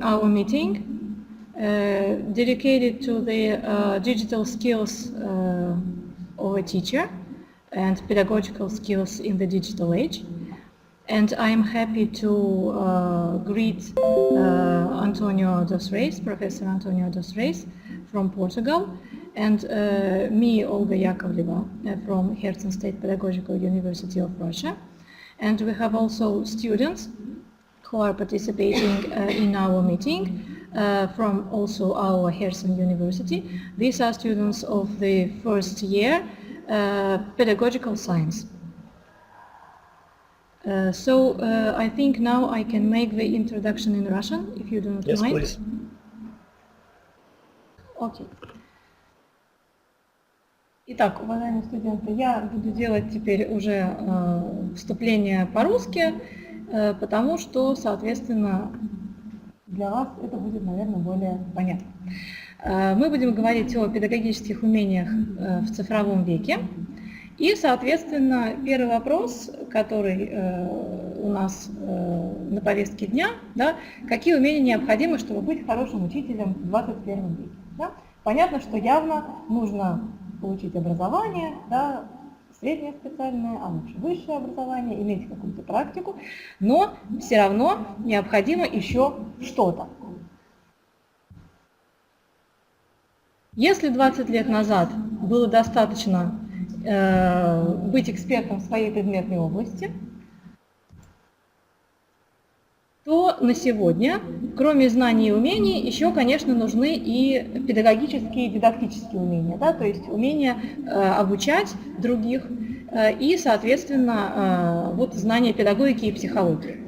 Our meeting dedicated to the digital skills of a teacher and pedagogical skills in the digital age. And I am happy to greet Antonio dos Reis, Professor Antonio dos Reis from Portugal, and me, Olga Yakovleva, from Herzen State Pedagogical University of Russia. And we have also students who are participating in our meeting from also our Herzen University. These are students of the first year pedagogical science. I think now I can make the introduction in Russian, if you do not mind. Yes, please. Okay. Итак, уважаемые студенты, я буду делать теперь уже вступление по-русски, потому что, соответственно, для вас это будет, наверное, более понятно. Мы будем говорить о педагогических умениях в цифровом веке. И, соответственно, первый вопрос, который у нас на повестке дня, да, какие умения необходимы, чтобы быть хорошим учителем в 21 веке. Да? Понятно, что явно нужно получить образование, да, среднее специальное, а лучше высшее образование, иметь какую-то практику, но все равно необходимо еще что-то. Если 20 лет назад было достаточно быть экспертом в своей предметной области, то на сегодня, кроме знаний и умений, еще, конечно, нужны и педагогические и дидактические умения, да, то есть умения обучать других и, соответственно, вот знания педагогики и психологии.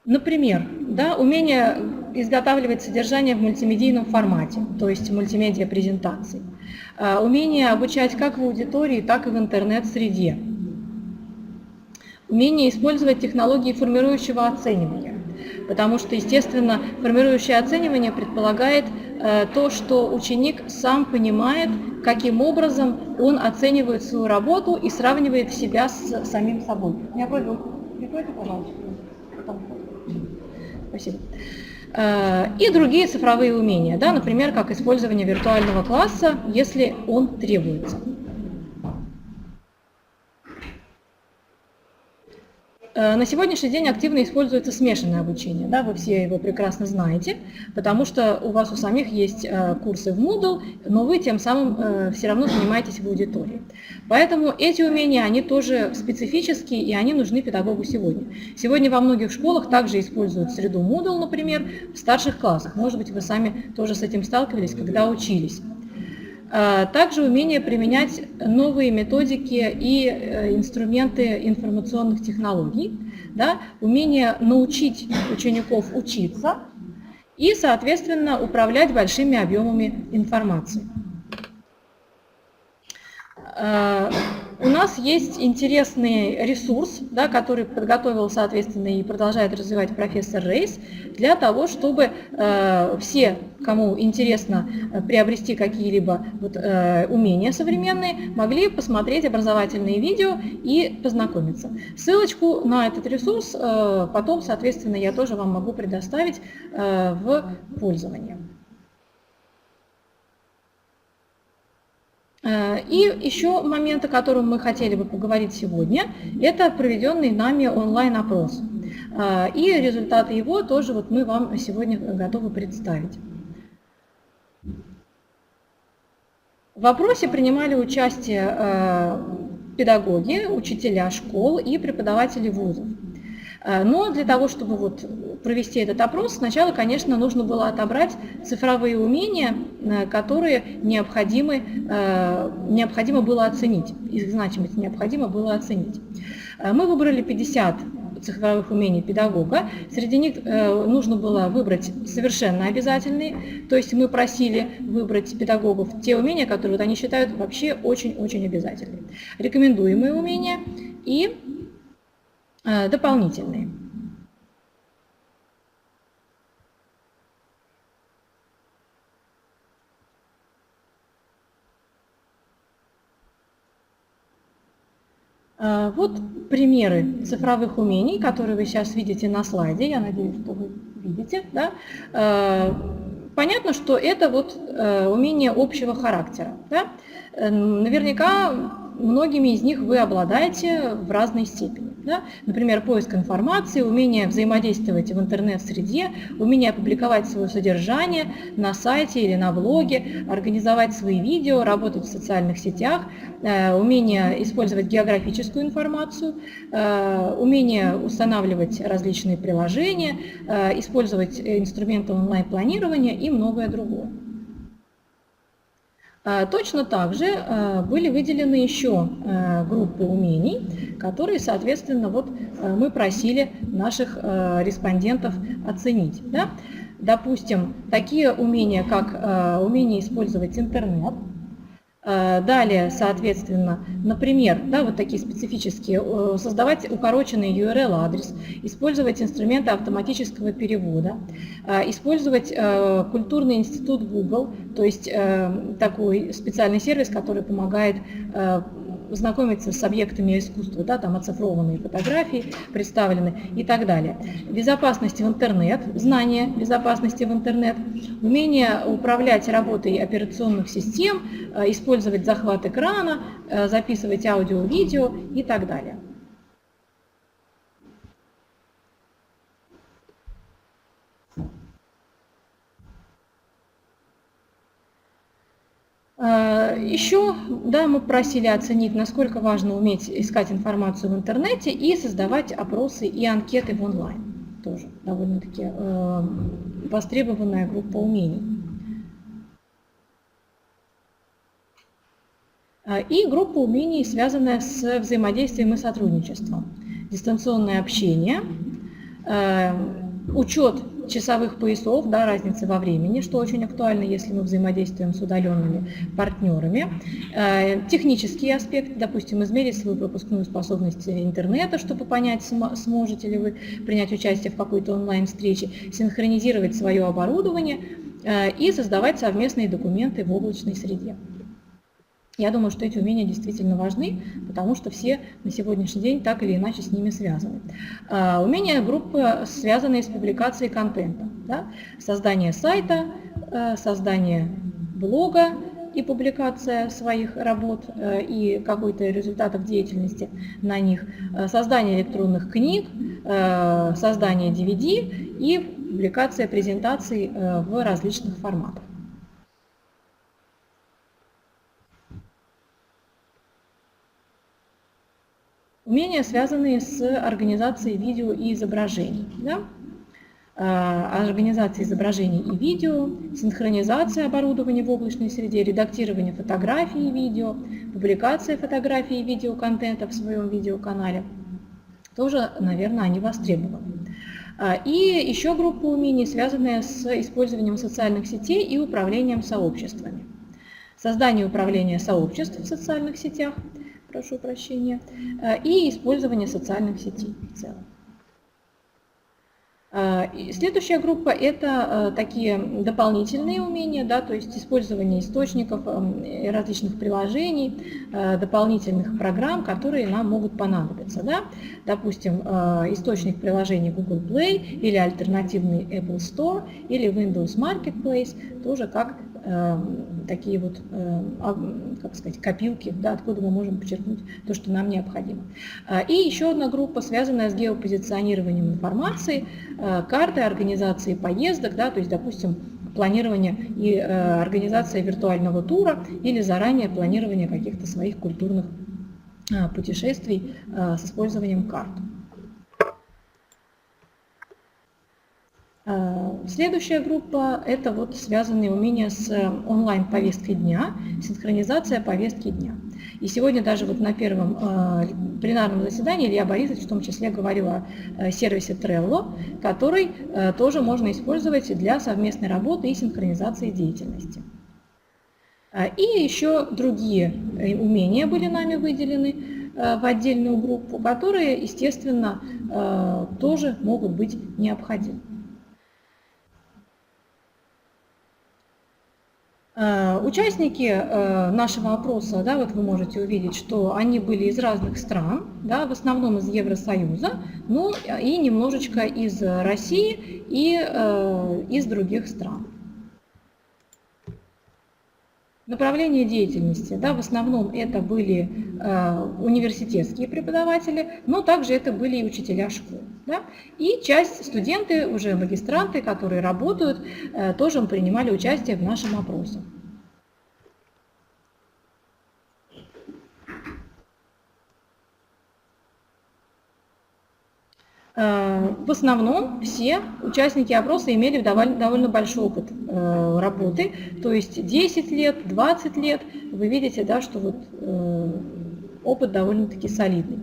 Например, да, умение изготавливать содержание в мультимедийном формате, то есть мультимедиа-презентации. Умение обучать как в аудитории, так и в интернет-среде. Умение использовать технологии формирующего оценивания, потому что, естественно, формирующее оценивание предполагает то, что ученик сам понимает, каким образом он оценивает свою работу и сравнивает себя с самим собой. Меня прикройте, пожалуйста. Спасибо. И другие цифровые умения, да, например, как использование виртуального класса, если он требуется. На сегодняшний день активно используется смешанное обучение, да, вы все его прекрасно знаете, потому что у вас у самих есть курсы в Moodle, но вы тем самым все равно занимаетесь в аудитории. Поэтому эти умения, они тоже специфические, и они нужны педагогу сегодня. Сегодня во многих школах также используют среду Moodle, например, в старших классах. Может быть, вы сами тоже с этим сталкивались, когда учились. Также умение применять новые методики и инструменты информационных технологий, да, умение научить учеников учиться и, соответственно, управлять большими объемами информации. У нас есть интересный ресурс, да, который подготовил, соответственно, и продолжает развивать профессор Рейс, для того, чтобы все, кому интересно приобрести какие-либо умения современные, могли посмотреть образовательные видео и познакомиться. Ссылочку на этот ресурс потом, соответственно, я тоже вам могу предоставить в пользование. И еще момент, о котором мы хотели бы поговорить сегодня, это проведенный нами онлайн-опрос. И результаты его тоже вот мы вам сегодня готовы представить. В опросе принимали участие педагоги, учителя школ и преподаватели вузов. Но для того, чтобы вот провести этот опрос, сначала, конечно, нужно было отобрать цифровые умения, которые необходимо было оценить, их значимость необходимо было оценить. Мы выбрали 50 цифровых умений педагога. Среди них нужно было выбрать совершенно обязательные, то есть мы просили выбрать педагогов те умения, которые вот они считают вообще очень-очень обязательными. Рекомендуемые умения и дополнительные. Вот примеры цифровых умений, которые вы сейчас видите на слайде. Я надеюсь, что вы видите. Да? Понятно, что это вот умения общего характера. Да? Наверняка многими из них вы обладаете в разной степени. Да? Например, поиск информации, умение взаимодействовать в интернет-среде, умение опубликовать свое содержание на сайте или на блоге, организовать свои видео, работать в социальных сетях, умение использовать географическую информацию, умение устанавливать различные приложения, использовать инструменты онлайн-планирования и многое другое. Точно так же были выделены еще группы умений, которые, соответственно, вот мы просили наших респондентов оценить. Да? Допустим, такие умения, как умение использовать интернет. Далее, соответственно, например, да, вот такие специфические, создавать укороченный URL-адрес, использовать инструменты автоматического перевода, использовать культурный институт Google, то есть такой специальный сервис, который помогает знакомиться с объектами искусства, да, там оцифрованные фотографии представлены и так далее. Безопасность в интернет, знание безопасности в интернет, умение управлять работой операционных систем, использовать захват экрана, записывать аудио, видео и так далее. Еще, да, мы просили оценить, насколько важно уметь искать информацию в интернете и создавать опросы и анкеты в онлайн. Тоже довольно-таки востребованная группа умений. И группа умений, связанная с взаимодействием и сотрудничеством. Дистанционное общение, учет часовых поясов, да, разницы во времени, что очень актуально, если мы взаимодействуем с удаленными партнерами. Технические аспекты, допустим, измерить свою пропускную способность интернета, чтобы понять, сможете ли вы принять участие в какой-то онлайн-встрече, синхронизировать свое оборудование и создавать совместные документы в облачной среде. Я думаю, что эти умения действительно важны, потому что все на сегодняшний день так или иначе с ними связаны. Умения группы, связанные с публикацией контента. Да? Создание сайта, создание блога и публикация своих работ и какой-то результатов деятельности на них, создание электронных книг, создание DVD и публикация презентаций в различных форматах. Умения, связанные с организацией видео и изображений. Да? Организация изображений и видео, синхронизация оборудования в облачной среде, редактирование фотографий и видео, публикация фотографий и видеоконтента в своем видеоканале. Тоже, наверное, они востребованы. И еще группа умений, связанная с использованием социальных сетей и управлением сообществами. Создание и управление сообществ в социальных сетях, прошу прощения, и использование социальных сетей в целом. Следующая группа – это такие дополнительные умения, да, то есть использование источников, различных приложений, дополнительных программ, которые нам могут понадобиться. Да. Допустим, источник приложений Google Play или альтернативный Apple Store или Windows Marketplace, тоже как такие вот, как сказать, копилки, да, откуда мы можем подчеркнуть то, что нам необходимо. И еще одна группа, связанная с геопозиционированием информации, карты организации поездок, да, то есть, допустим, планирование и организация виртуального тура или заранее планирование каких-то своих культурных путешествий с использованием карт. Следующая группа – это вот связанные умения с онлайн-повесткой дня, синхронизация повестки дня. И сегодня даже вот на первом пленарном заседании Илья Борисович в том числе говорил о сервисе Trello, который тоже можно использовать для совместной работы и синхронизации деятельности. И еще другие умения были нами выделены в отдельную группу, которые, естественно, тоже могут быть необходимы. Участники нашего опроса, да, вот вы можете увидеть, что они были из разных стран, да, в основном из Евросоюза, ну и немножечко из России и из других стран. Направление деятельности, да, в основном это были университетские преподаватели, но также это были и учителя школ. Да, и часть студенты, уже магистранты, которые работают, тоже принимали участие в нашем опросе. В основном все участники опроса имели довольно большой опыт работы, то есть 10 лет, 20 лет. Вы видите, да, что вот опыт довольно-таки солидный.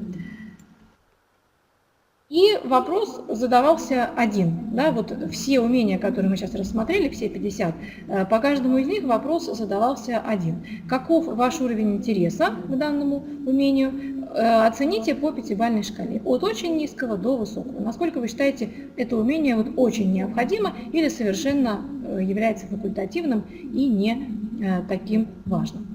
И вопрос задавался один. Да, вот все умения, которые мы сейчас рассмотрели, все 50, по каждому из них вопрос задавался один. Каков ваш уровень интереса к данному умению? Оцените по 5-бальной шкале, от очень низкого до высокого. Насколько вы считаете, это умение вот очень необходимо или совершенно является факультативным и не таким важным.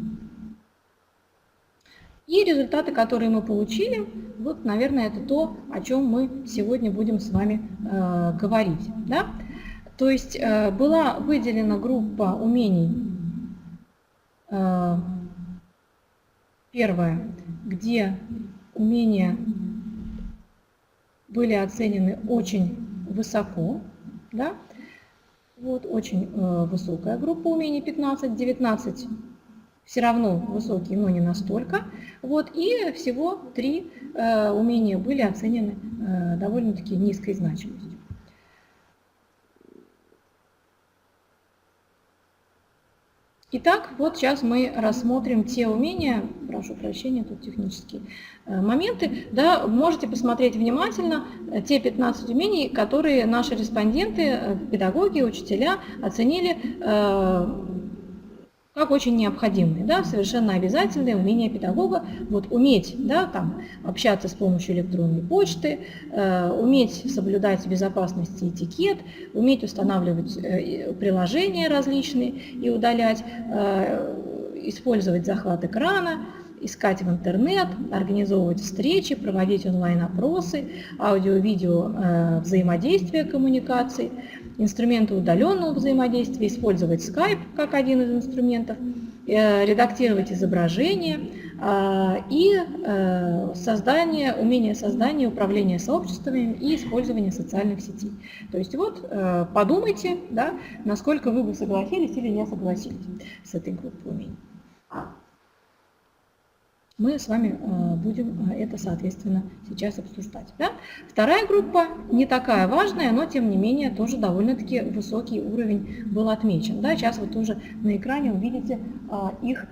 И результаты, которые мы получили, вот, наверное, это то, о чем мы сегодня будем с вами говорить. Да? То есть была выделена группа умений, первая, где умения были оценены очень высоко, да? Вот, очень высокая группа умений, 15, 19 все равно высокие, но не настолько. Вот, и всего 3 умения были оценены довольно-таки низкой значимостью. Итак, вот сейчас мы рассмотрим те умения, прошу прощения, тут технические моменты, да, можете посмотреть внимательно те 15 умений, которые наши респонденты, педагоги, учителя оценили как очень необходимые, да, совершенно обязательные умения педагога, вот уметь, да, там, общаться с помощью электронной почты, уметь соблюдать безопасность и этикет, уметь устанавливать приложения различные и удалять, использовать захват экрана, искать в интернет, организовывать встречи, проводить онлайн-опросы, аудио-видео взаимодействия, коммуникаций, инструменты удаленного взаимодействия, использовать Skype как один из инструментов, редактировать изображения и умение создания, управления сообществами и использования социальных сетей. То есть вот подумайте, да, насколько вы бы согласились или не согласились с этой группой умений. Мы с вами будем это, соответственно, сейчас обсуждать. Да? Вторая группа не такая важная, но тем не менее тоже довольно-таки высокий уровень был отмечен. Да? Сейчас вы тоже на экране увидите их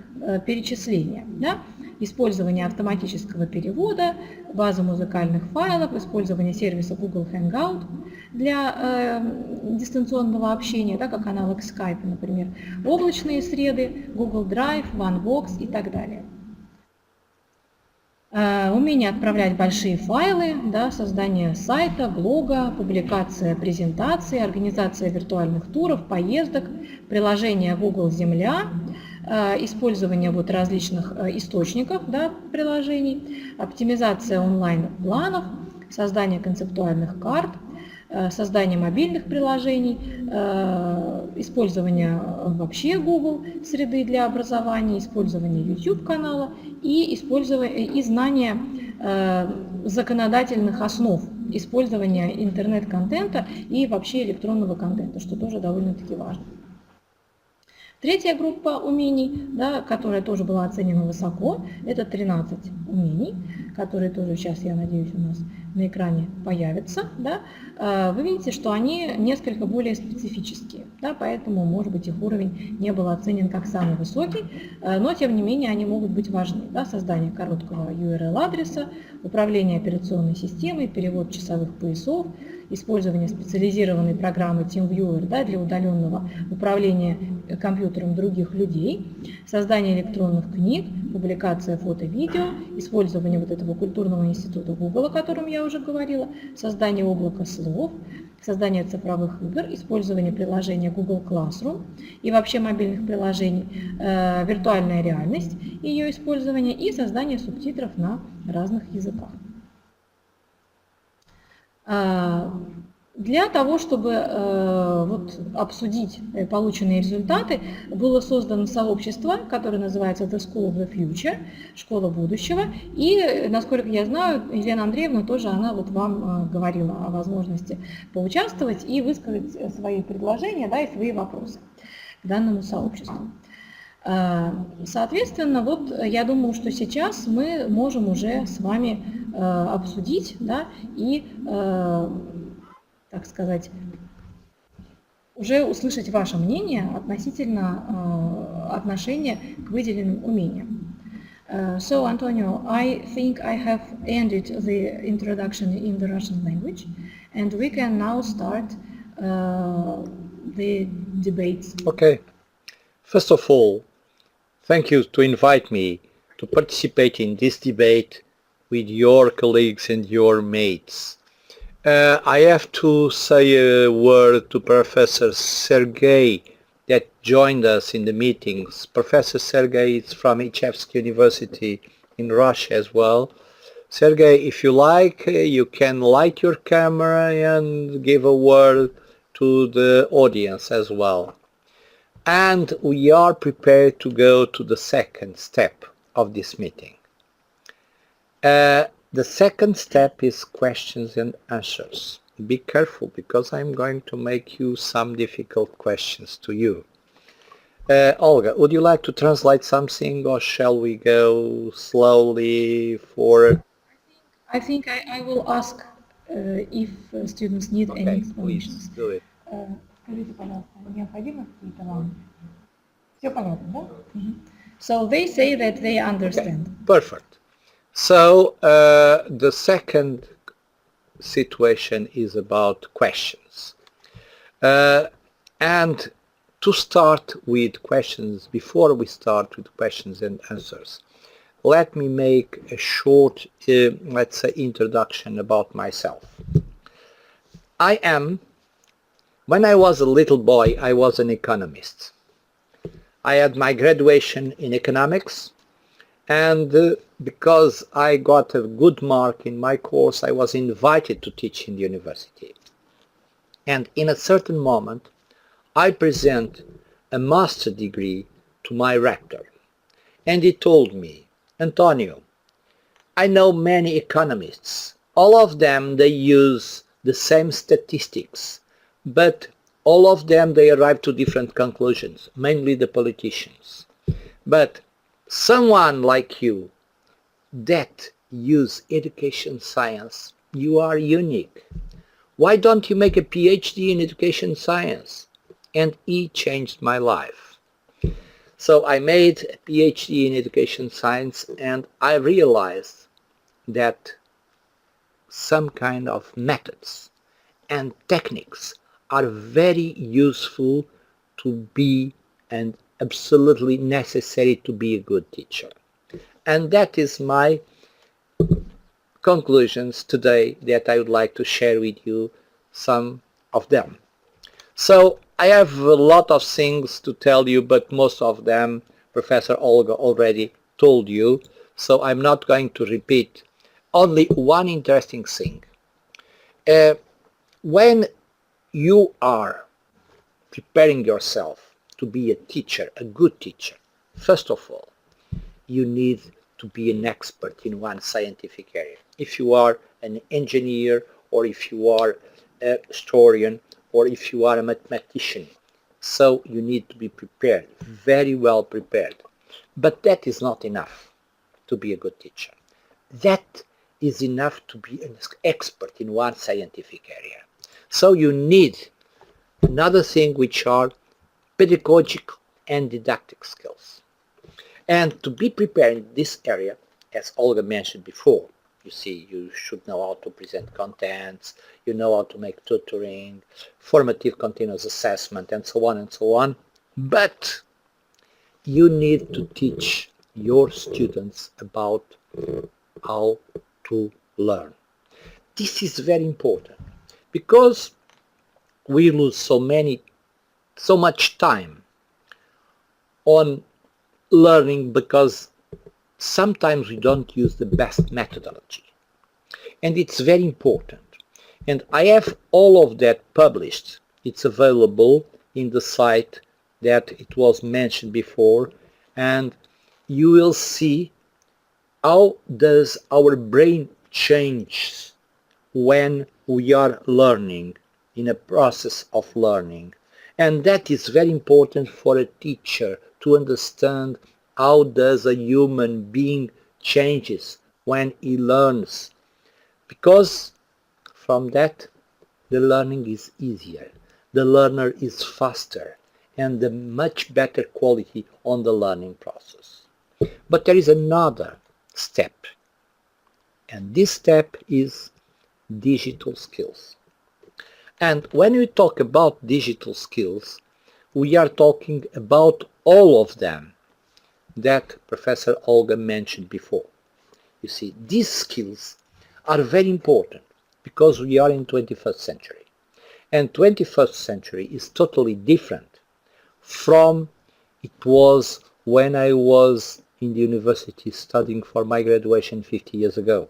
перечисление. Да? Использование автоматического перевода, базы музыкальных файлов, использование сервиса Google Hangout для дистанционного общения, да, как аналог Skype, например, облачные среды, Google Drive, OneBox и так далее. Умение отправлять большие файлы, да, создание сайта, блога, публикация презентаций, организация виртуальных туров, поездок, приложение Google Земля, использование вот различных источников, да, приложений, оптимизация онлайн-планов, создание концептуальных карт, создание мобильных приложений, использование вообще Google среды для образования, использование YouTube-канала и знание законодательных основ использования интернет-контента и вообще электронного контента, что тоже довольно-таки важно. Третья группа умений, да, которая тоже была оценена высоко, это 13 умений, которые тоже сейчас, я надеюсь, у нас на экране появятся. Да. Вы видите, что они несколько более специфические, да, поэтому, может быть, их уровень не был оценен как самый высокий, но, тем не менее, они могут быть важны. Да. Создание короткого URL-адреса, управление операционной системой, перевод часовых поясов, использование специализированной программы TeamViewer, да, для удаленного управления компьютером других людей, создание электронных книг, публикация фото-видео, использование вот этого культурного института Google, о котором я я уже говорила, создание облака слов, создание цифровых игр, использование приложения Google Classroom и вообще мобильных приложений, виртуальная реальность, ее использование и создание субтитров на разных языках. Для того, чтобы обсудить полученные результаты, было создано сообщество, которое называется The School of the Future, школа будущего. И, насколько я знаю, Елена Андреевна тоже, она вам говорила о возможности поучаствовать и высказать свои предложения, да, и свои вопросы к данному сообществу. Соответственно, я думаю, что сейчас мы можем уже с вами обсудить, да, и так сказать, уже услышать ваше мнение относительно отношения к выделенным умениям. So, Antonio, I think I have ended the introduction in the Russian language, and we can now start the debates. Okay. First of all, thank you to invite me to participate in this debate with your colleagues and your mates. I have to say a word to Professor Sergey that joined us in the meetings. Professor Sergey is from Pedagogic University in Russia as well. Sergey, if you like, you can light your camera and give a word to the audience as well. And we are prepared to go to the second step of this meeting. The second step is questions and answers. Be careful, because I'm going to make you some difficult questions to you. Olga, would you like to translate something, or shall we go slowly for... I think I will ask if students need any explanations. Please do it. Скажите, пожалуйста, необходимо какие-то вам? Все понятно, да? So they say that they understand. Okay, perfect. So the second situation is about questions. And to start with questions, before we start with questions and answers, let me make a short, let's say, introduction about myself. When I was a little boy, I was an economist. I had my graduation in economics, and because I got a good mark in my course, I was invited to teach in the university. And in a certain moment, I present a master degree to my rector. And he told me, Antonio, I know many economists. All of them, they use the same statistics, but all of them, they arrive to different conclusions, mainly the politicians. But someone like you that use education science, you are unique. Why don't you make a PhD in education science? And he changed my life. So I made a PhD in education science, and I realized that some kind of methods and techniques are very useful to be and absolutely necessary to be a good teacher. And that is my conclusions today, that I would like to share with you some of them. So I have a lot of things to tell you, but most of them Professor Olga already told you, so I'm not going to repeat. Only one interesting thing. When you are preparing yourself to be a teacher, a good teacher, first of all, you need to be an expert in one scientific area. If you are an engineer, or if you are a historian, or if you are a mathematician, so you need to be prepared, very well prepared. But that is not enough to be a good teacher. That is enough to be an expert in one scientific area. So you need another thing, which are pedagogical and didactic skills. And to be prepared in this area, as Olga mentioned before, you see, you should know how to present contents, you know how to make tutoring, formative continuous assessment, and so on and so on. But you need to teach your students about how to learn. this is very important because we lose so much time on learning because sometimes we don't use the best methodology. And it's very important. And I have all of that published. It's available in the site that it was mentioned before, and you will see how does our brain change when we are learning, in a process of learning. And that is very important for a teacher to understand how does a human being changes when he learns. Because from that, the learning is easier, the learner is faster, and the much better quality on the learning process. But there is another step, and this step is digital skills. And when we talk about digital skills, we are talking about all of them that Professor Olga mentioned before. You see, these skills are very important because we are in 21st century. And 21st century is totally different from it was when I was in the university studying for my graduation 50 years ago.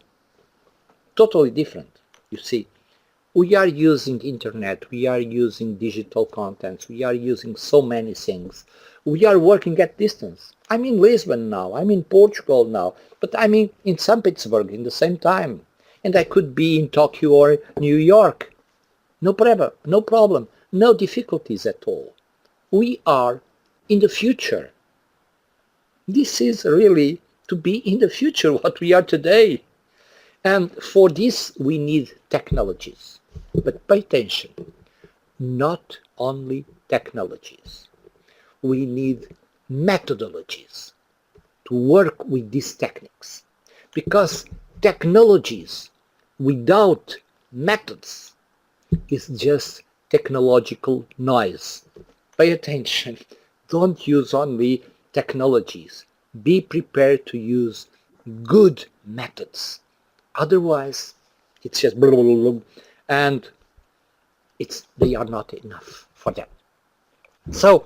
Totally different. You see, we are using internet, we are using digital contents, we are using so many things. We are working at distance. I'm in Lisbon now, I'm in Portugal now, but I'm in St. Petersburg in the same time. And I could be in Tokyo or New York. No problem, no difficulties at all. We are in the future. This is really to be in the future what we are today. And for this we need technologies. But pay attention, not only technologies. We need methodologies to work with these techniques. Because technologies without methods is just technological noise. Pay attention. Don't use only technologies. Be prepared to use good methods. Otherwise, it's just blah, blah, blah, blah, and they are not enough for that. So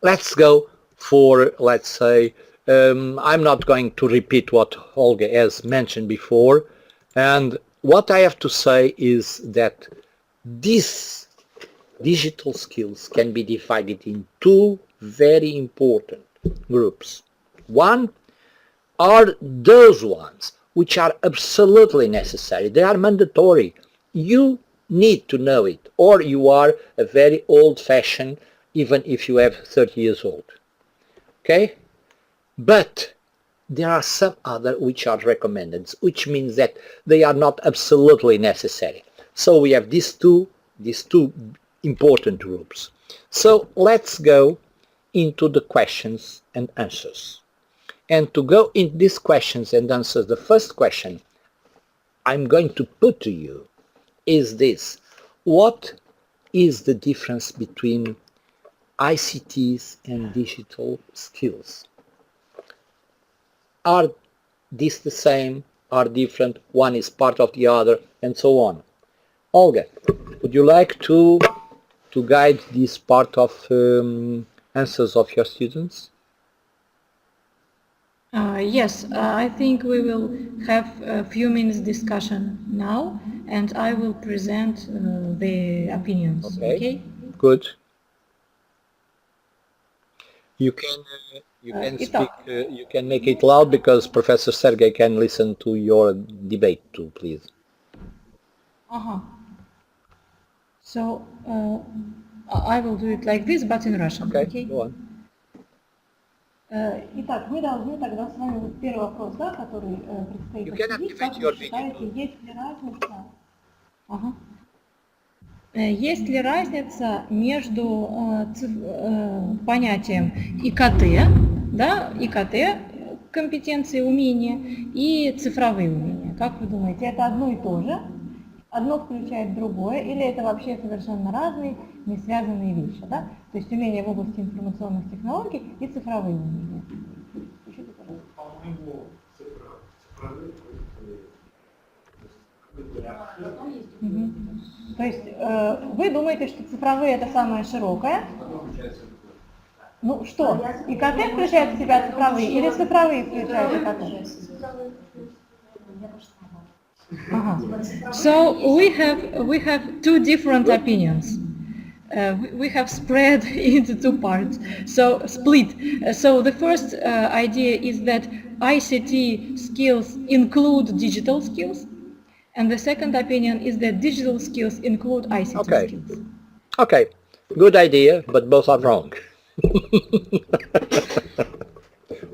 let's go for, let's say, I'm not going to repeat what Olga has mentioned before, and what I have to say is that these digital skills can be divided in two very important groups. One are those ones which are absolutely necessary. They are mandatory. You need to know it, or you are a very old-fashioned, even if you have 30 years old. Okay? But there are some other which are recommended, which means that they are not absolutely necessary. So we have these two important groups. So let's go into the questions and answers. And to go in these questions and answers, the first question I'm going to put to you is this: what is the difference between ICTs and digital skills? Are these the same? Are different? One is part of the other, and so on. Olga, would you like to guide this part of answers of your students? Yes, I think we will have a few minutes discussion now, and I will present the opinions. Okay? Good. You can speak. You can make it loud because Professor Sergey can listen to your debate too, please. So I will do it like this, but in Russian. Okay, go on. Итак, мы должны тогда с вами, вот первый вопрос, да, который предстоит обсудить, как вы считаете, есть ли разница между понятием ИКТ, да, ИКТ, компетенции, умения, и цифровые умения? Как вы думаете, это одно и то же? Одно включает другое, или это вообще совершенно разные, не связанные вещи, да? То есть умения в области информационных технологий и цифровые умения. По-моему, цифровые То есть вы думаете, что цифровые это самое широкое? Ну что? ИКТ включает в себя цифровые или цифровые включают ИКТ? So we have two different opinions. We have spread into two parts. So split. So the first idea is that ICT skills include digital skills, and the second opinion is that digital skills include ICT skills. Okay, good idea, but both are wrong.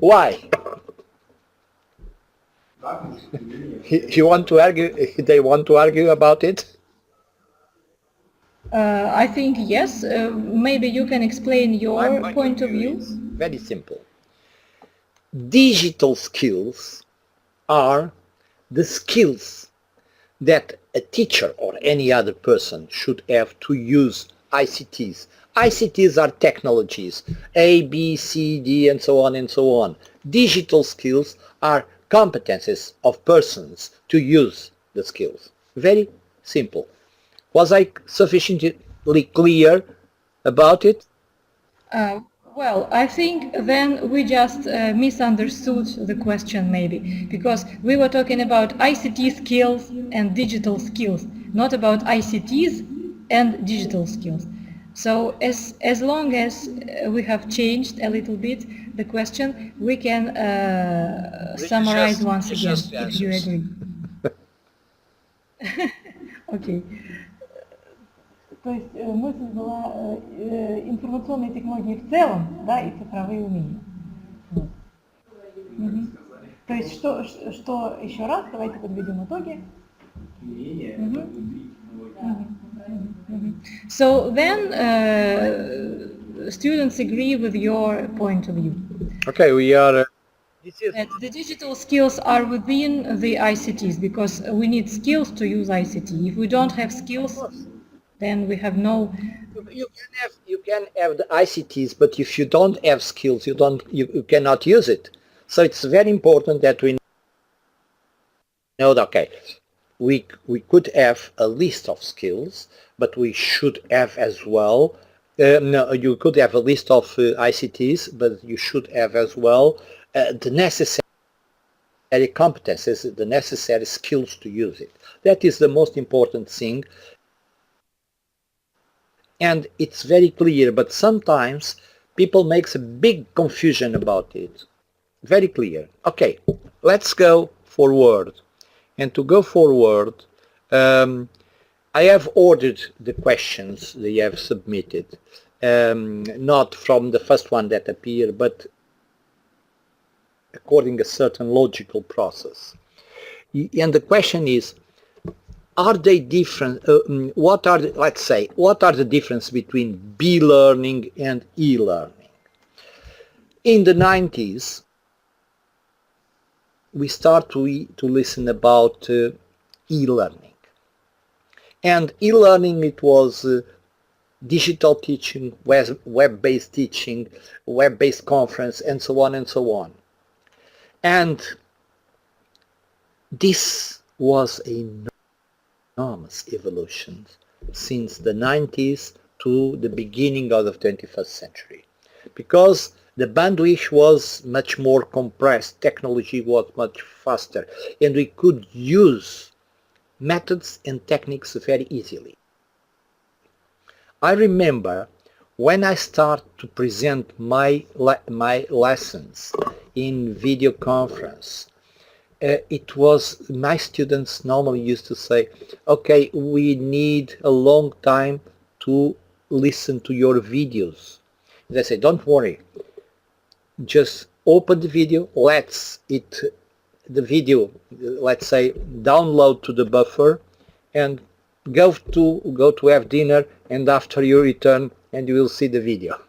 Why? You want to argue? They want to argue about it? I think yes. Maybe you can explain your point of view. Very simple. Digital skills are the skills that a teacher or any other person should have to use ICTs. ICTs are technologies, A, B, C, D, and so on and so on. Digital skills are competences of persons to use the skills. Very simple. Was I sufficiently clear about it? Well, I think then we just misunderstood the question maybe, because we were talking about ICT skills and digital skills, not about ICTs and digital skills. So as long as we have changed a little bit the question, we can summarize once again, if you agree. Okay. То есть мысль была информационные технологии в целом, да, и цифровые умения. Вот. То есть что еще раз, давайте подведем итоги. So then students agree with your point of view. Okay, we are... That the digital skills are within the ICTs, because we need skills to use ICT. If we don't have skills, then we have no... You can have the ICTs, but if you don't have skills, you cannot use it. So it's very important that we know that, okay, we could have a list of skills, but we should have as well, no, you could have a list of ICTs, but you should have as well the necessary competences, the necessary skills to use it. That is the most important thing. And it's very clear, but sometimes people make a big confusion about it. Very clear. Okay, let's go forward. And to go forward, I have ordered the questions they have submitted, not from the first one that appeared, but according to a certain logical process. And the question is, are they different? What are the difference between B-learning and E-learning? In the 90s, we start to listen about e-learning. And e-learning, it was digital teaching, web-based teaching, web-based conference, and so on and so on. And this was an enormous evolution since the 90s to the beginning of the 21st century, because the bandwidth was much more compressed, technology was much faster, and we could use methods and techniques very easily. I remember when I started to present my lessons in video conference, it was, my students normally used to say, okay, we need a long time to listen to your videos. They say, don't worry, just open the video, the video, let's say, download to the buffer, and go to have dinner, and after you return and you will see the video.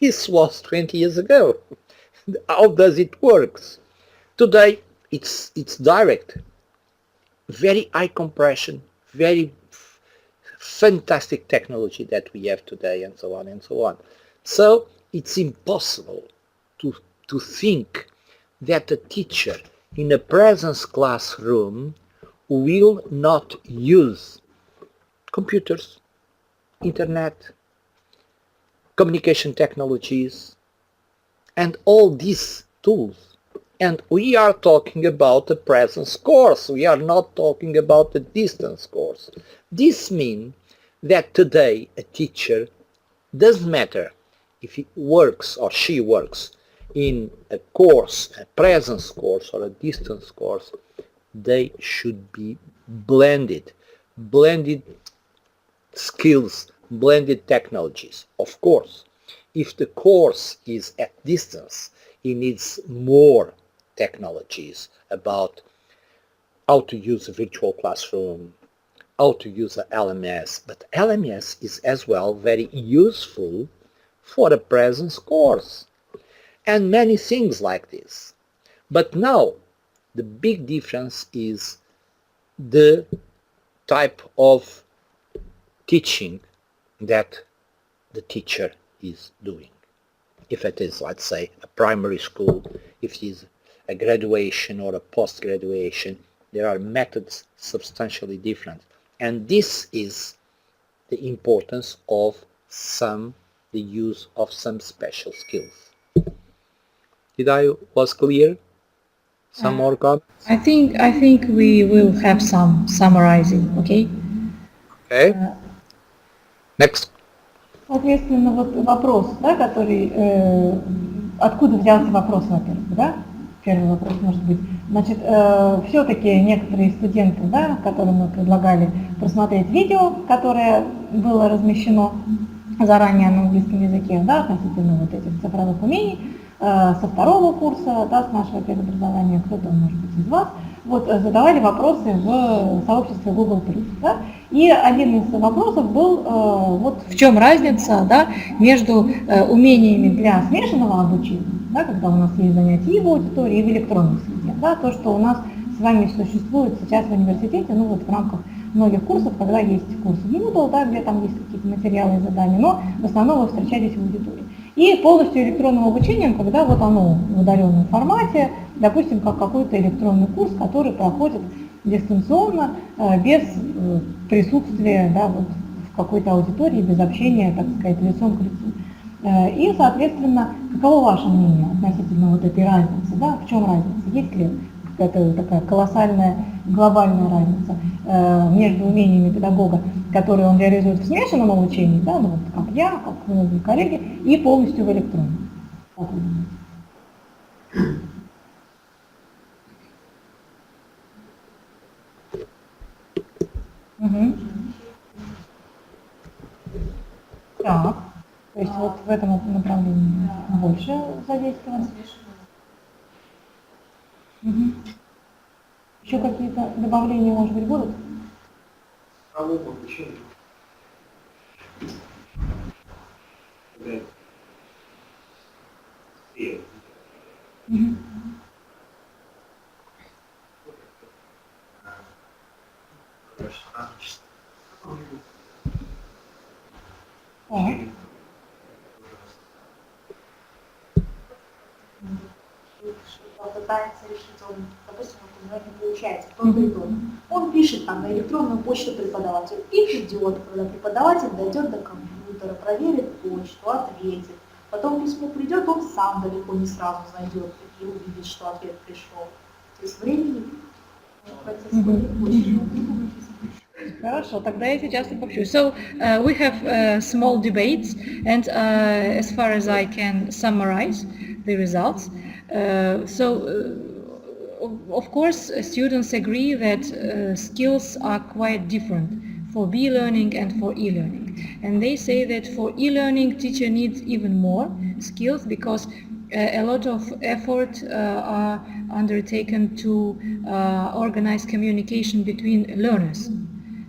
This was 20 years ago. How does it work? Today it's direct, very high compression, very fantastic technology that we have today, and so on and so on. So it's impossible to think that a teacher in a presence classroom will not use computers, internet, communication technologies, and all these tools. And we are talking about a presence course. We are not talking about a distance course. This means that today a teacher, doesn't matter if he works or she works in a course, a presence course or a distance course, they should be blended skills, blended technologies. Of course, if the course is at distance, it needs more technologies about how to use a virtual classroom, how to use a LMS, but LMS is as well very useful for a presence course and many things like this. But now the big difference is the type of teaching that the teacher is doing. If it is, let's say, a primary school, if it is a graduation or a post-graduation, there are methods substantially different. And this is the importance of the use of some special skills. Did I was clear? Some more comments? I think we will have some summarizing, okay? Okay. Next. Соответственно, вот вопрос, да, который, откуда взялся вопрос, во-первых, да? Первый вопрос может быть. Значит, все-таки некоторые студенты, да, которым мы предлагали просмотреть видео, которое было размещено заранее на английском языке, да, относительно вот этих цифровых умений, со второго курса, да, с нашего педобразования, кто-то, может быть, из вас, вот, задавали вопросы в сообществе Google+. Да? И один из вопросов был, вот в чем разница, да, между умениями для смешанного обучения, да, когда у нас есть занятия и в аудитории, и в электронной среде, да, то, что у нас с вами существует сейчас в университете, ну вот в рамках многих курсов, когда есть курс в Moodle, да, где там есть какие-то материалы и задания, но в основном вы встречаетесь в аудитории. И полностью электронным обучением, когда вот оно в удаленном формате, допустим, как какой-то электронный курс, который проходит дистанционно, без присутствия, да, вот, в какой-то аудитории, без общения, так сказать, лицом к лицу. И, соответственно, каково ваше мнение относительно вот этой разницы? Да? В чем разница? Есть ли какая-то такая колоссальная, глобальная разница между умениями педагога, которые он реализует в смешанном обучении, да, ну, вот, как я, как многие коллеги, и полностью в электронном? Как вы думаете? Угу. Так, то есть вот в этом направлении больше задействовано. Угу. Еще какие-то добавления, может быть, будут? Обучение. Угу. Пытается решить, он, допустим, у него не получается, кто придет. Он пишет там на электронную почту преподавателю и ждет, когда преподаватель дойдет до компьютера, проверит почту, ответит. Потом письмо придет, он сам далеко не сразу зайдет и увидит, что ответ пришел. То есть времени очень. Хорошо, тогда я сейчас обобщу. So we have small debates, and as far as I can summarize the results, of course, students agree that skills are quite different for B-learning and for e-learning. And they say that for e-learning, teacher needs even more skills because a lot of effort are undertaken to organize communication between learners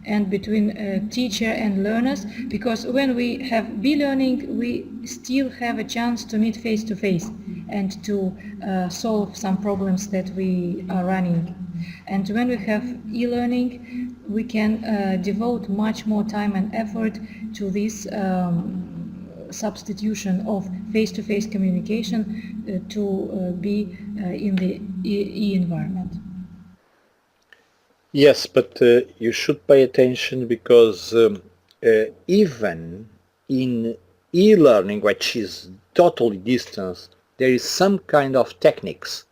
and between teacher and learners, because when we have B-learning, we still have a chance to meet face-to-face and to solve some problems that we are running. And when we have e-learning, we can devote much more time and effort to this substitution of face-to-face communication to be in the e-environment. Yes, but you should pay attention because even in e-learning, which is totally distance, there is some kind of techniques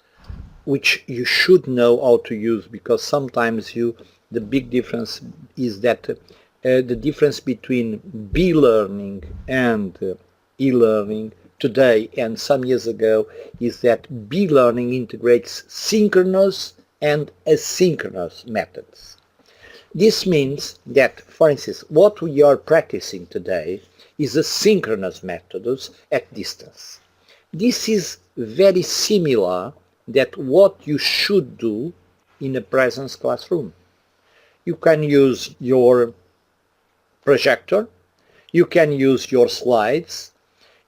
which you should know how to use, because sometimes the big difference is that the difference between B-learning and e-learning today and some years ago is that B-learning integrates synchronous and asynchronous methods. This means that, for instance, what we are practicing today is asynchronous methods at distance. This is very similar that what you should do in a presence classroom. You can use your projector, you can use your slides,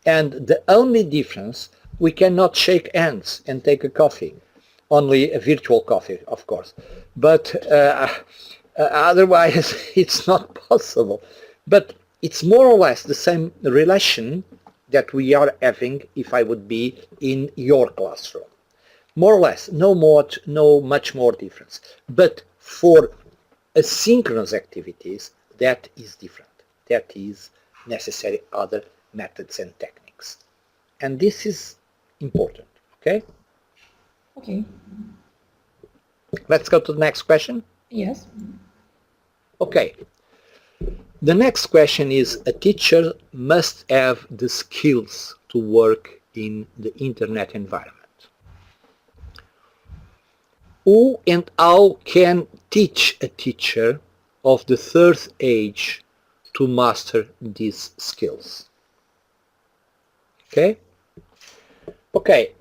and the only difference, we cannot shake hands and take a coffee. Only a virtual coffee, of course. But otherwise, it's not possible. But it's more or less the same relation that we are having if I would be in your classroom. More or less, no much more difference. But for asynchronous activities, that is different. That is necessary other methods and techniques. And this is important, okay? Okay. Let's go to the next question. Yes. Okay. The next question is, a teacher must have the skills to work in the internet environment. Who and how can teach a teacher of the third age to master these skills? Okay? Okay.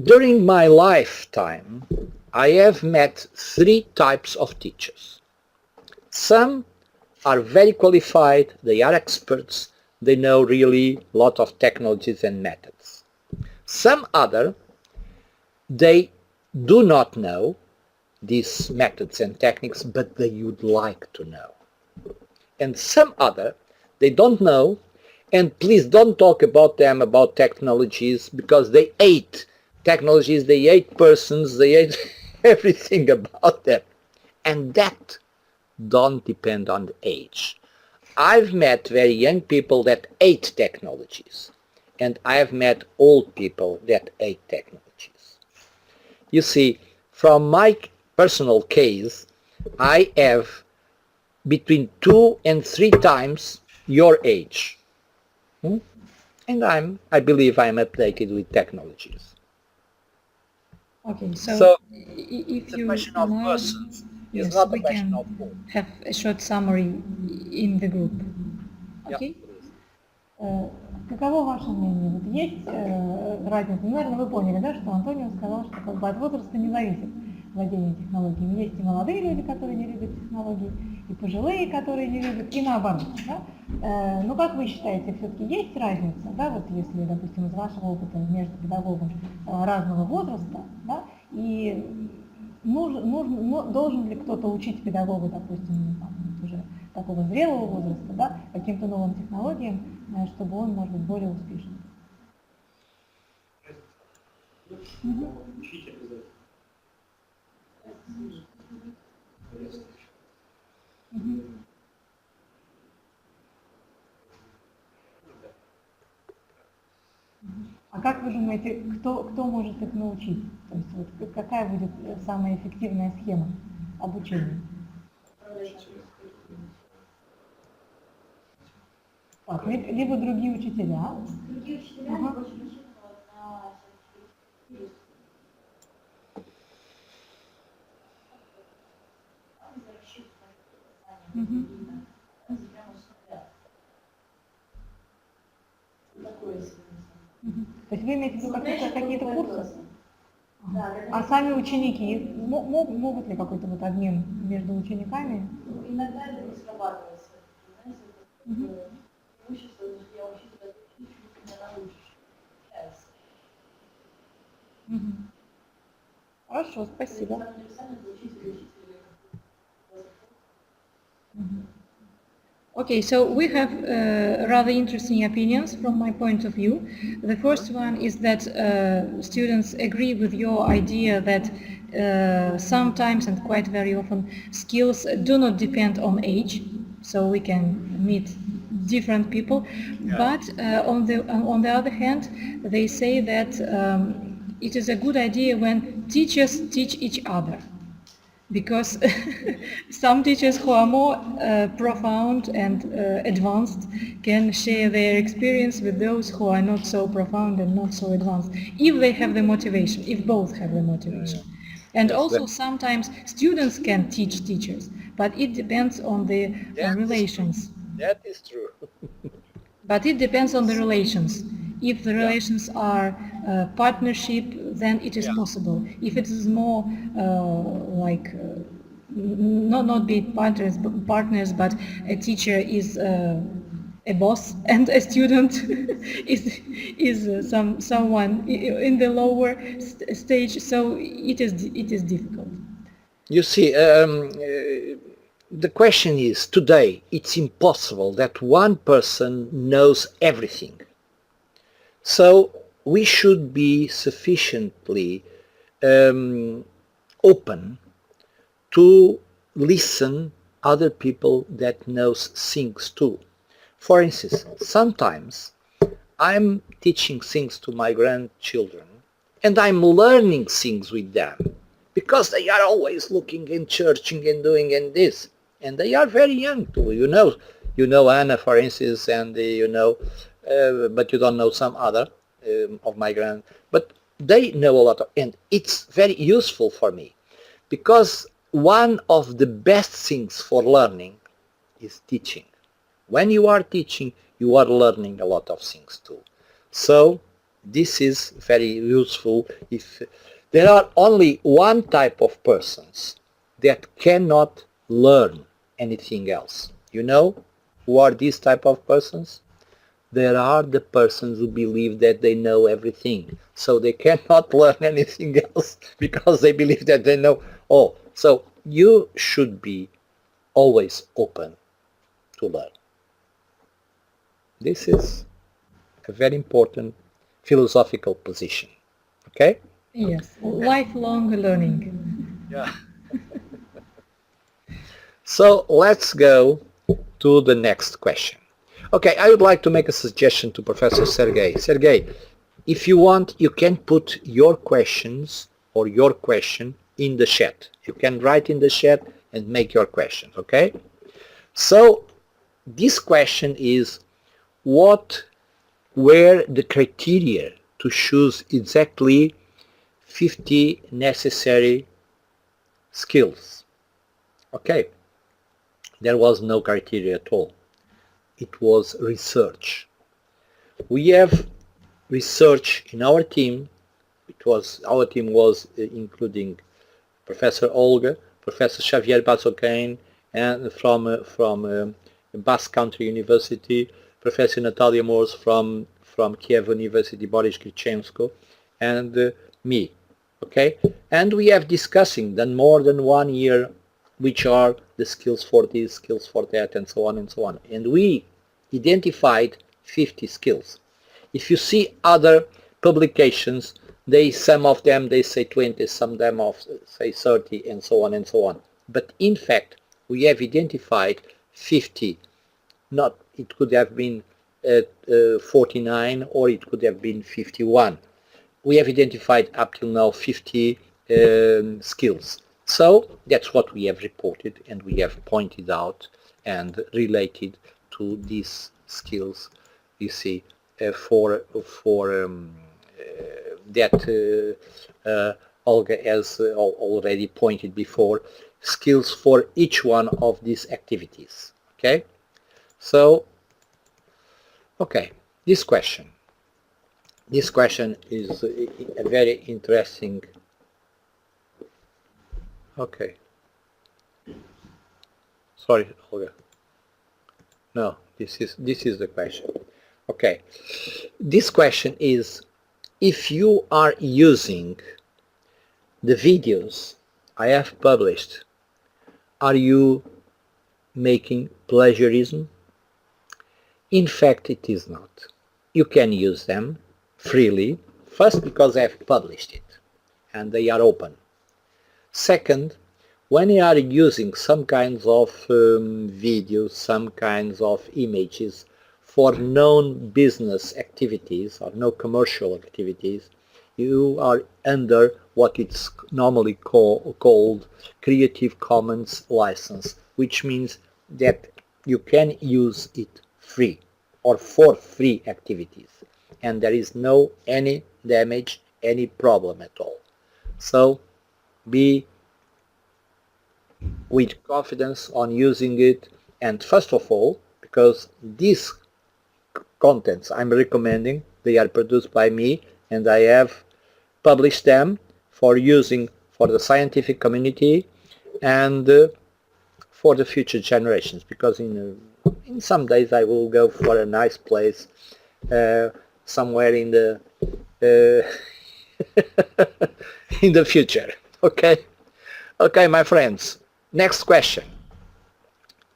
During my lifetime, I have met three types of teachers. Some are very qualified, they are experts, they know really a lot of technologies and methods. Some other, they do not know these methods and techniques, but they would like to know. And some other, they don't know, and please don't talk about them, about technologies, because they hate technologies, they hate persons, they hate everything about them. And that don't depend on the age. I've met very young people that hate technologies, and I have met old people that hate technologies. You see, from my personal case, I have between 2 and 3 times your age. And I believe I'm updated with technologies. Okay, so if it's a you question of allow, persons. yes, It's not a we question can of who. have a short summary in the group. Okay? Каково ваше мнение? Вот есть разница, наверное, вы поняли, да, что Антонио сказал, что как бы от возраста не зависит владение технологиями. Есть и молодые люди, которые не любят технологии, и пожилые, которые не любят, и наоборот. Да? Но как вы считаете, все-таки есть разница, да, вот если, допустим, из вашего опыта между педагогом разного возраста, да, и должен ли кто-то учить педагога, допустим, уже такого зрелого возраста, да, каким-то новым технологиям, чтобы он, может быть, более успешным? Учить обязательно. А как вы думаете, кто может их научить? То есть вот какая будет самая эффективная схема обучения? Так, либо другие учителя. Другие учителя больше рассчитывают на То есть вы имеете в виду какие-то курсы? Да, А сами ученики могут ли какой-то вот обмен между учениками? иногда это не срабатывается. Знаете, преимущество, я учителя не научишь. Хорошо, спасибо. Okay, so we have rather interesting opinions from my point of view. The first one is that students agree with your idea that sometimes and quite very often skills do not depend on age, so we can meet different people, but on the other hand, they say that it is a good idea when teachers teach each other, because some teachers who are more profound and advanced can share their experience with those who are not so profound and not so advanced, if they have the motivation, if both have the motivation. And Yes, also sometimes students can teach teachers, but it depends on the relations. That is true. But it depends on the relations. If the relations are partnership, then it is possible. If it is more not be partners, but a teacher is a boss and a student is someone in the lower stage, so it is difficult. You see, the question is, today it's impossible that one person knows everything. So we should be sufficiently open to listen other people that knows things too. For instance, sometimes I'm teaching things to my grandchildren and I'm learning things with them because they are always looking and searching and doing and this. And they are very young too, you know Anna, for instance, and but you don't know some other of my but they know a lot and it's very useful for me, because one of the best things for learning is teaching. When you are teaching, you are learning a lot of things too. So this is very useful. If there are only one type of persons that cannot learn anything else. You know who are these type of persons? There are the persons who believe that they know everything, so they cannot learn anything else because they believe that they know all. So you should be always open to learn. This is a very important philosophical position. Okay? Yes, lifelong learning. Yeah. So let's go to the next question. Okay, I would like to make a suggestion to Professor Sergey. Sergey, if you want, you can put your questions or your question in the chat. You can write in the chat and make your questions, okay? So this question is, what were the criteria to choose exactly 50 necessary skills? Okay. There was no criteria at all. It was research. We have research in our team. Our team was including Professor Olga, Professor Xavier Bazocain, and from Basque Country University, Professor Natalia Morse from Kiev University, Boris Grichenko, and me. Okay, and we have discussing done more than 1 year which are the skills for this, skills for that, and so on and so on. And we identified 50 skills. If you see other publications, some of them they say 20, some of them say 30, and so on and so on. But in fact, we have identified 50. It could have been 49, or it could have been 51. We have identified up till now 50 skills. So that's what we have reported, and we have pointed out and related to these skills. You see, that Olga has already pointed before, skills for each one of these activities. Okay, so this question is a very interesting. Okay. Sorry, Olga. No, this is the question. Okay. This question is, if you are using the videos I have published, are you making plagiarism? In fact, it is not. You can use them freely, first because I have published it and they are open. Second, when you are using some kinds of videos, some kinds of images for non-business activities or no commercial activities, you are under what it's normally called Creative Commons license, which means that you can use it free or for free activities, and there is no any damage, any problem at all. So be with confidence on using it, and first of all, because these contents I'm recommending, they are produced by me and I have published them for using for the scientific community and for the future generations, because in some days I will go for a nice place somewhere in the in the future. Okay, my friends. Next question.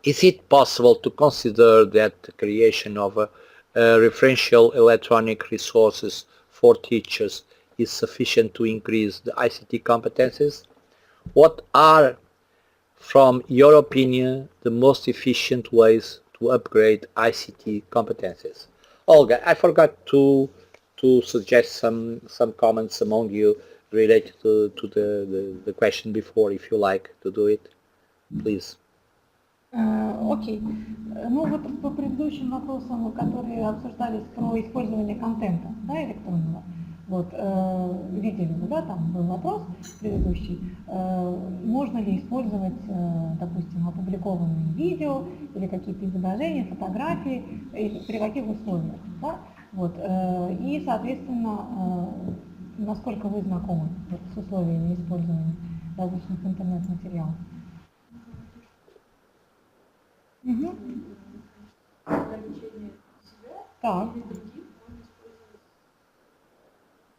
Is it possible to consider that the creation of referential electronic resources for teachers is sufficient to increase the ICT competences? What are, from your opinion, the most efficient ways to upgrade ICT competences? Olga, I forgot to suggest some comments among you related to the question before, if you like to do it. Please. Окей. Ну вот по предыдущим вопросам, которые обсуждались про использование контента, да, электронного, вот, видели вы, да, там был вопрос предыдущий, можно ли использовать, допустим, опубликованные видео или какие-то изображения, фотографии, при каких условиях, да, вот, и, соответственно, насколько вы знакомы с условиями использования различных интернет-материалов. Угу. Так.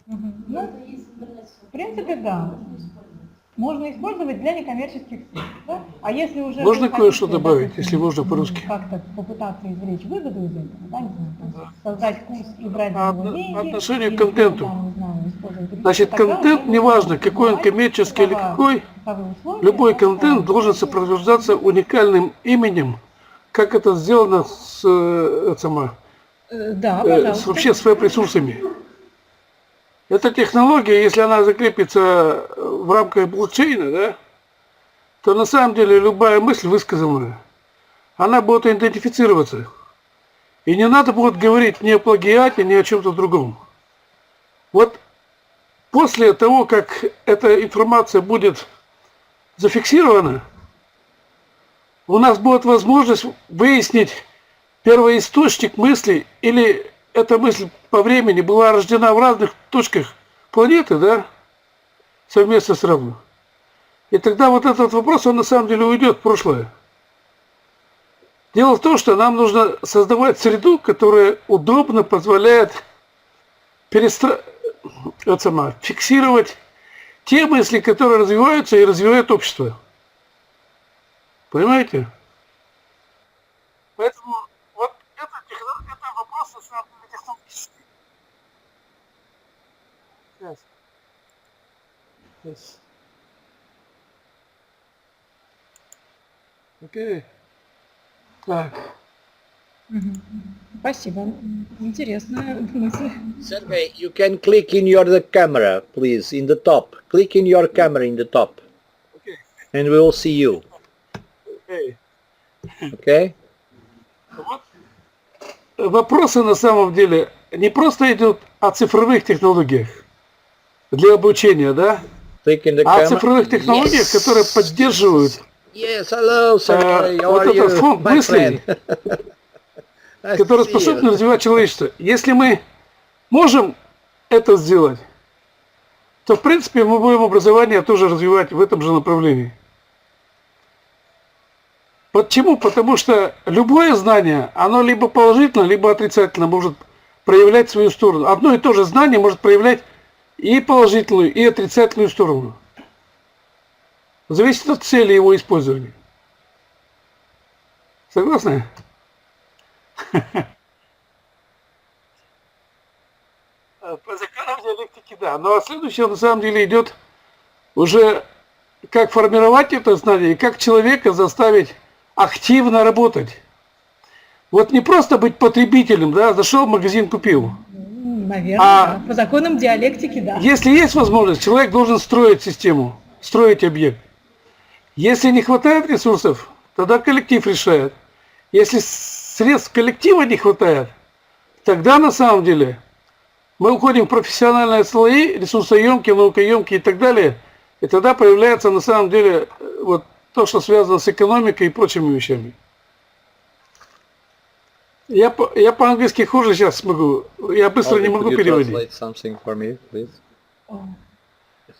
Угу. Ну, в принципе, да. Можно использовать для некоммерческих целей. Да? А если уже... Можно кое-что добавить, если можно по-русски? Как-то попытаться извлечь выгоду из этого, да, не знаю, там, создать курс и брать за него деньги. Отношение к контенту. Там, не знаю, Значит, контент, неважно, какой он коммерческий или какой, любой контент должен сопровождаться уникальным именем, как это сделано с вообще с веб-ресурсами. Эта технология, если она закрепится в рамках блокчейна, да, то на самом деле любая мысль высказанная, она будет идентифицироваться. И не надо будет говорить ни о плагиате, ни о чем-то другом. Вот после того, как эта информация будет зафиксирована, у нас будет возможность выяснить первоисточник мысли, или эта мысль по времени была рождена в разных точках планеты, да, совместно с равным. И тогда вот этот вопрос, он на самом деле уйдет в прошлое. Дело в том, что нам нужно создавать среду, которая удобно позволяет фиксировать те мысли, которые развиваются и развивают общество. Понимаете? Поэтому вот это вопрос на самом деле технологический. Yes. Окей. Так. Спасибо. Интересная мысль. Sergey, you can click in the camera, please, in the top. Click in your camera in the top. Okay. And we will see you. Okay. Okay? Вот. Вопросы на самом деле не просто идут о цифровых технологиях для обучения, да? Click in the А о camera. цифровых технологиях, которые поддерживают Yes, hello, Sergey. How вот are you, этот фонд my мыслей, friend? который способен развивать человечество. Если мы можем это сделать, то в принципе мы будем образование тоже развивать в этом же направлении. Почему? Потому что любое знание, оно либо положительно, либо отрицательно может проявлять свою сторону. Одно и то же знание может проявлять и положительную, и отрицательную сторону. Зависит от цели его использования. Согласны? По законам диалектики, да. Ну а следующее на самом деле идет уже как формировать это знание и как человека заставить активно работать. Вот не просто быть потребителем, да, зашел в магазин, купил. Наверное, да. По законам диалектики, да. Если есть возможность, человек должен строить систему, строить объект. Если не хватает ресурсов, тогда коллектив решает. Если средств коллектива не хватает, тогда на самом деле мы уходим в профессиональные слои, ресурсоемкие, наукоемкие и так далее, и тогда появляется на самом деле вот то, что связано с экономикой и прочими вещами. Я по-английски хуже сейчас смогу, я быстро не могу переводить. Oh,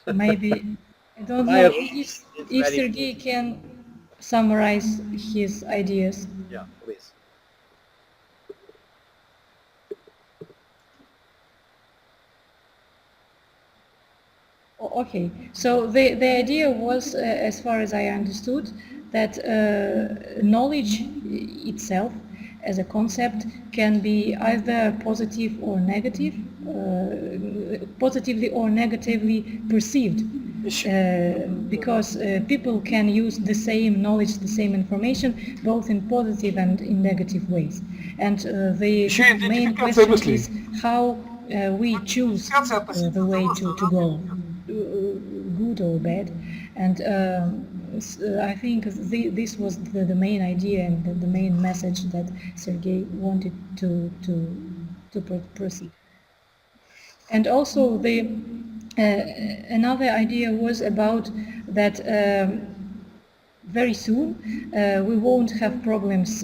maybe, I don't know if Sergey can summarize his ideas. Yeah, please. Okay, so the idea was, as far as I understood, that knowledge itself as a concept can be either positive or negative, positively or negatively perceived, because people can use the same knowledge, the same information, both in positive and in negative ways. And the main question is how we choose the way to go, good or bad. And I think this was the main idea and the main message that Sergey wanted to proceed. And also another idea was about that very soon we won't have problems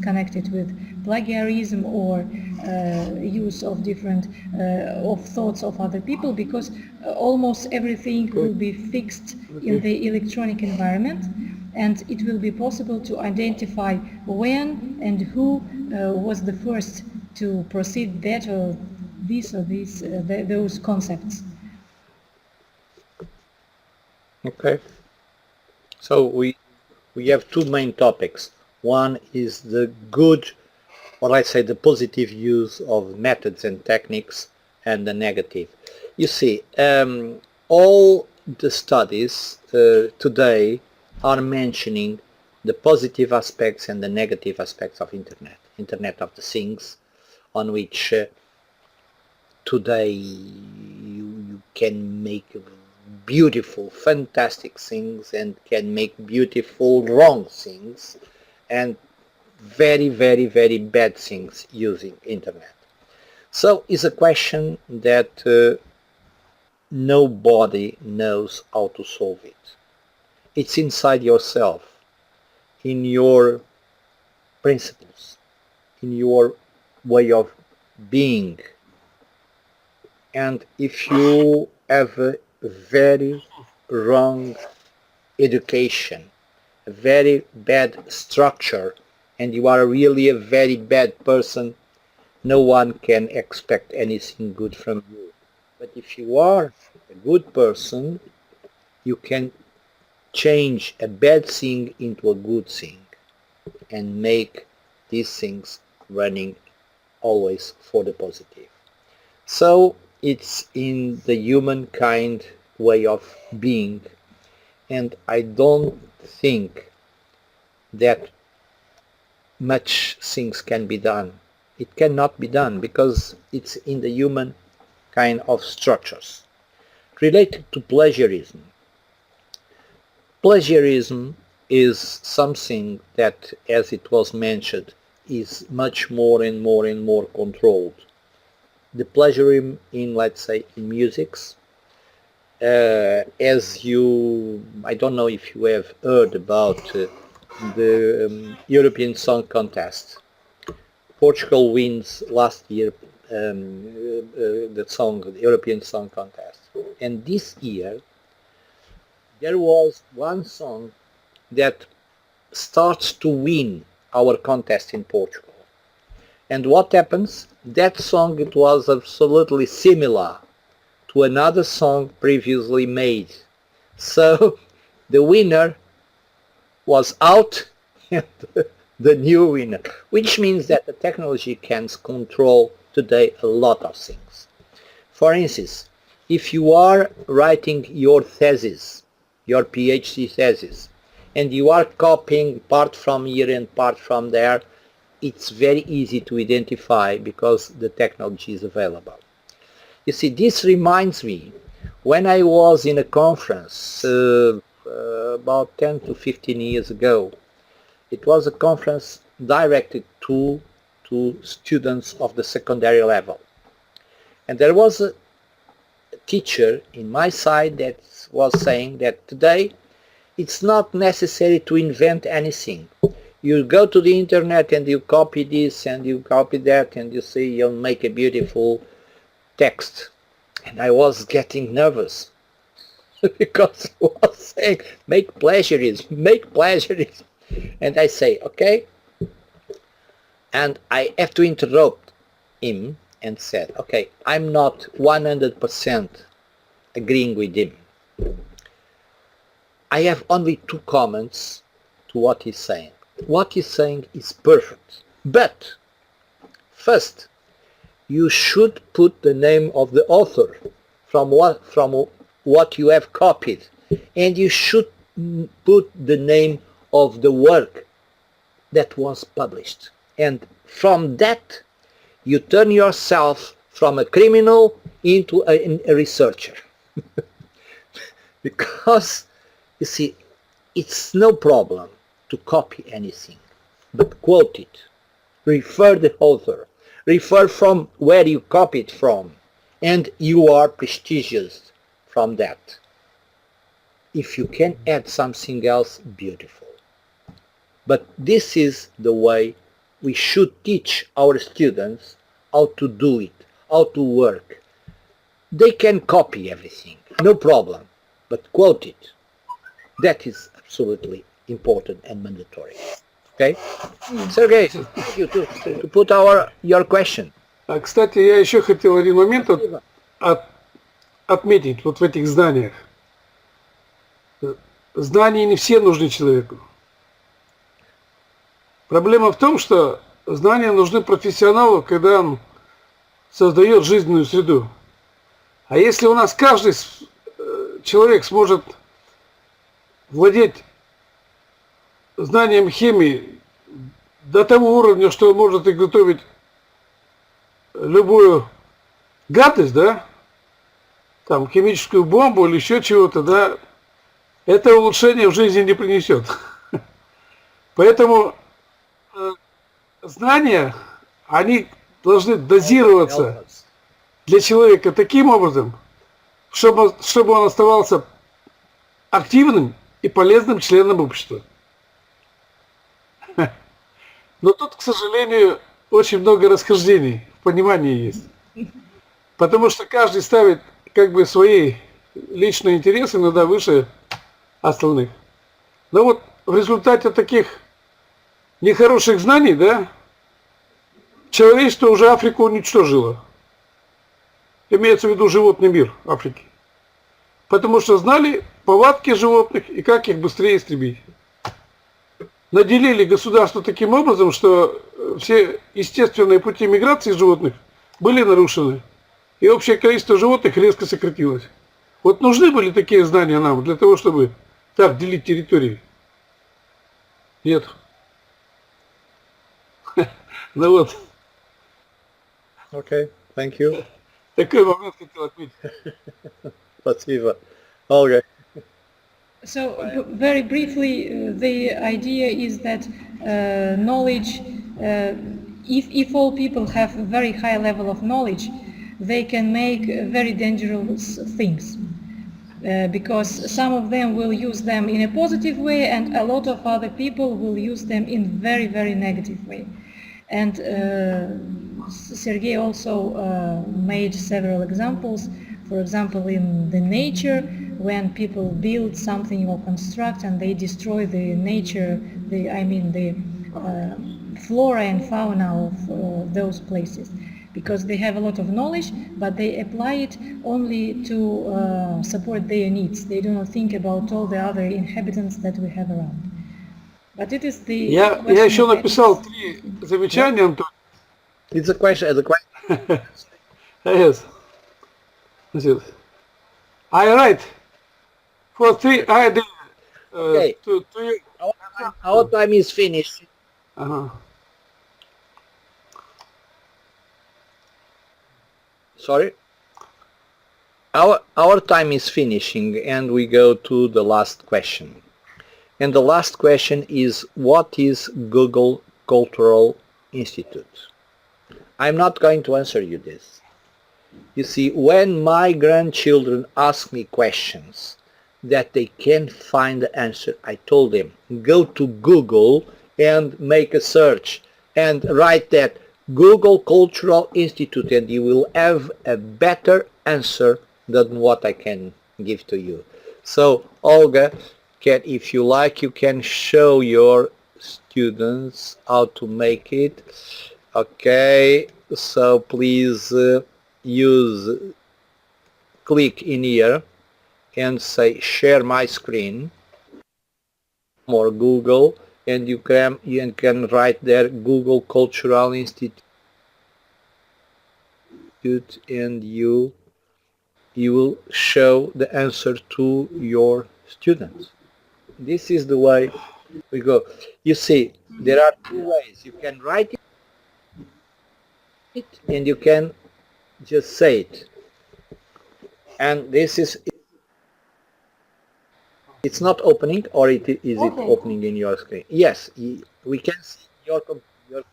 connected with plagiarism or use of different of thoughts of other people, because almost everything will be fixed in the electronic environment, and it will be possible to identify when and who was the first to proceed that or this or these those concepts. Okay. So we have two main topics. One is the good, or let's say the positive use of methods and techniques, and the negative. You see, all the studies today are mentioning the positive aspects and the negative aspects of Internet of the Things, on which today you can make beautiful, fantastic things and can make beautiful, wrong things, and very, very, very bad things using Internet. So it's a question that nobody knows how to solve it. It's inside yourself, in your principles, in your way of being. And if you have a very wrong education, a very bad structure, and you are really a very bad person, no one can expect anything good from you. But if you are a good person, you can change a bad thing into a good thing and make these things running always for the positive. So it's in the humankind way of being, and I don't think that much things can be done. It cannot be done because it's in the human kind of structures. Related to plagiarism. Plagiarism is something that, as it was mentioned, is much more and more and more controlled. The plagiarism in, let's say, in musics, as you, I don't know if you have heard about the European Song Contest. Portugal wins last year the European Song Contest, and this year there was one song that starts to win our contest in Portugal. And what happens? That song, it was absolutely similar to another song previously made. So the winner was out and the new winner, which means that the technology can control today a lot of things. For instance, if you are writing your thesis, your PhD thesis, and you are copying part from here and part from there, it's very easy to identify because the technology is available. You see, this reminds me, when I was in a conference about 10 to 15 years ago, it was a conference directed to students of the secondary level. And there was a teacher in my side that was saying that today it's not necessary to invent anything. You go to the internet and you copy this and you copy that and you see you'll make a beautiful text. And I was getting nervous because he was saying, make plagiarism. And I say, okay. And I have to interrupt him and said, okay, I'm not 100% agreeing with him. I have only 2 comments to what he's saying. What he's saying is perfect. But first, you should put the name of the author from what you have copied, and you should put the name of the work that was published. And from that, you turn yourself from a criminal into a researcher. Because, you see, it's no problem to copy anything, but quote it, refer the author, refer from where you copied from, and you are prestigious from that. If you can add something else, beautiful. But this is the way we should teach our students how to do it, how to work. They can copy everything, no problem, but quote it. That is absolutely important and mandatory. Okay? Sergey, thank you to put your question. Кстати, я еще хотел один момент отметить вот в этих знаниях. Знания не все нужны человеку. Проблема в том, что знания нужны профессионалу, когда он создает жизненную среду. А если у нас каждый человек сможет владеть знанием химии до того уровня, что он может и готовить любую гадость, да, там химическую бомбу или еще чего-то, да, это улучшение в жизни не принесет. Поэтому знания, они должны дозироваться для человека таким образом, чтобы он оставался активным и полезным членом общества. Но тут, к сожалению, очень много расхождений в понимании есть. Потому что каждый ставит как бы свои личные интересы иногда выше остальных. Но вот в результате таких нехороших знаний, да, человечество уже Африку уничтожило. Имеется в виду животный мир Африки. Потому что знали повадки животных и как их быстрее истребить. Наделили государство таким образом, что все естественные пути миграции животных были нарушены. И общее количество животных резко сократилось. Вот нужны были такие знания нам для того, чтобы так делить территории? Нет. Ну вот. Okay, thank you. Такой момент хотел отметить. Спасибо. Okay. So, very briefly, the idea is that knowledge, if all people have a very high level of knowledge, they can make very dangerous things. Because some of them will use them in a positive way and a lot of other people will use them in very, very negative way. And Sergey also made several examples. For example, in the nature, when people build something or construct and they destroy the nature, the flora and fauna of those places, because they have a lot of knowledge, but they apply it only to support their needs. They do not think about all the other inhabitants that we have around. But it is the Я еще написал 3 замечания, Антон. It's a question. Yes. I write for 3 ideas Okay. to you. Our time is finished. Sorry? Our time is finishing and we go to the last question. And the last question is, what is Google Cultural Institute? I'm not going to answer you this. You see, when my grandchildren ask me questions that they can't find the answer, I told them, go to Google and make a search and write that Google Cultural Institute and you will have a better answer than what I can give to you. So, Olga, if you like, you can show your students how to make it. Okay, so please click in here and say share my screen or Google, and you can write there Google Cultural Institute, and you will show the answer to your students. This is the way we go. You see, there are two ways. You can write it and you can just say it. And this is, it's not opening, or is it opening in your screen? Yes, we can see your computer.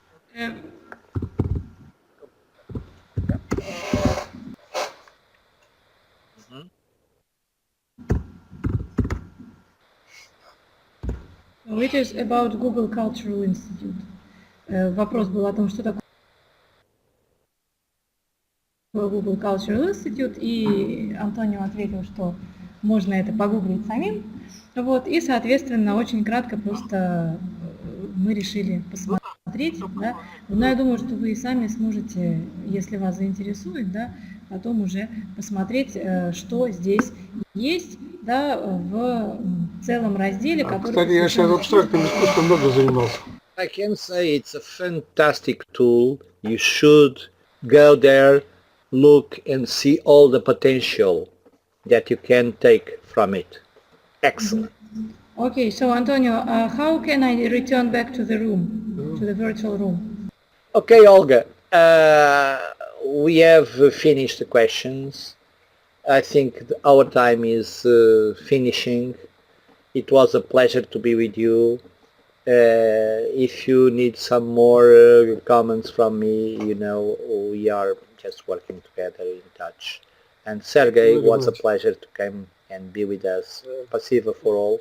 Which is about Google Cultural Institute. Вопрос был о том, что такое Google Cultural Institute, и Антонио ответил, что можно это погуглить самим. Вот, и, соответственно, очень кратко просто мы решили посмотреть, да. Но я думаю, что вы и сами сможете, если вас заинтересует, да, потом уже посмотреть, что здесь есть, да, в целом разделе, который... Кстати, я сейчас абстрактным искусством много занимался. I can say it's a fantastic tool. You should go there, look and see all the potential that you can take from it. Excellent. Okay, so Antonio, how can I return back to the room, to the virtual room? Okay, Olga, we have finished the questions. I think our time is finishing. It was a pleasure to be with you. If you need some more comments from me, you know, we are just working together in touch. And Sergey, it was a pleasure to come and be with us. Спасибо for all.